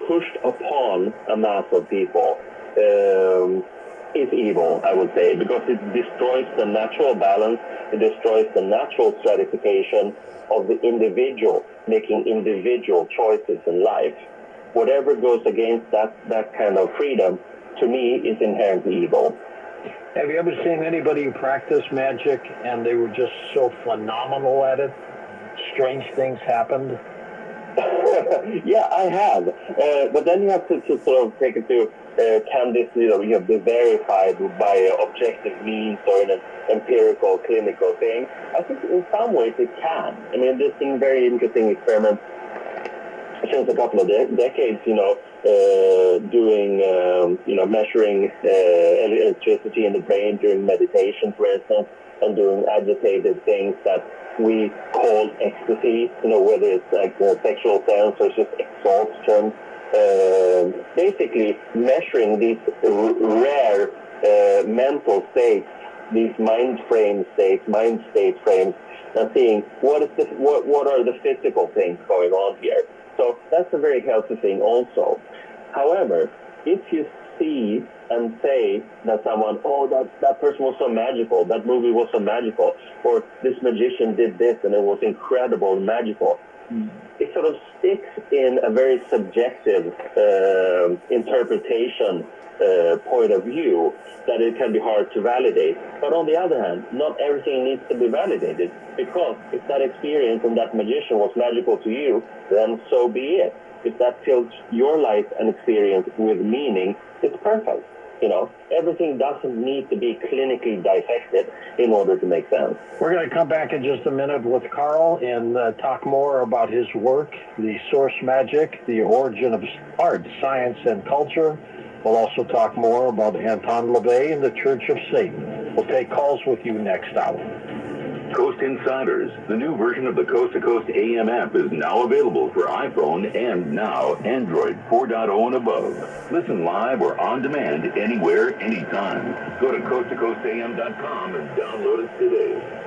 pushed upon a mass of people is evil, I would say, because it destroys the natural balance, it destroys the natural stratification of the individual, making individual choices in life. Whatever goes against that kind of freedom, to me, is inherently evil. Have you ever seen anybody practice magic and they were just so phenomenal at it? Strange things happened? Yeah, I have. But then you have to sort of take it to, can this, you have be verified by objective means or in an empirical, clinical thing? I think in some ways it can. I mean, there's been very interesting experiments since a couple of decades, doing, measuring electricity in the brain during meditation, for instance, and doing agitated things that we call ecstasy, whether it's like sexual sense or just exhaustion. Basically measuring these rare mental states, these mind state frames, and seeing what are the physical things going on here. So that's a very healthy thing also. However, if you see and say that someone, that person was so magical, that movie was so magical, or this magician did this and it was incredible and magical, it sort of sticks in a very subjective interpretation point of view that it can be hard to validate. But on the other hand, not everything needs to be validated, because if that experience and that magician was magical to you, then so be it. If that fills your life and experience with meaning, it's perfect. Everything doesn't need to be clinically dissected in order to make sense. We're going to come back in just a minute with Carl and talk more about his work, the source magic, the origin of art, science, and culture. We'll also talk more about Anton LaVey and the Church of Satan. We'll take calls with you next hour. Coast Insiders, the new version of the Coast to Coast AM app, is now available for iPhone and now Android 4.0 and above. Listen live or on demand anywhere, anytime. Go to coasttocoastam.com and download it today.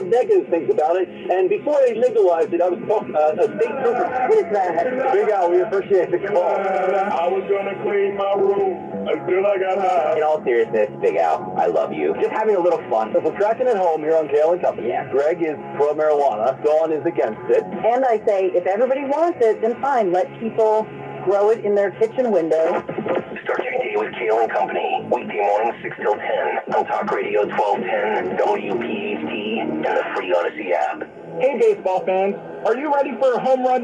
Negative things about it, and before they legalized it, I was talking a state trooper. What is that? Big Al, we appreciate the call. I was gonna clean my room until I got high. In all seriousness, Big Al, I love you. Just having a little fun. So we're tracking it home here on Kale & Company. Yeah. Greg is pro marijuana. Dawn is against it. And I say, if everybody wants it, then fine. Let people grow it in their kitchen window. Start your day with Kale & Company. Weekday mornings 6 till 10 on Talk Radio 1210, WPHT, and the free Odyssey app. Hey, baseball fans, are you ready for a home run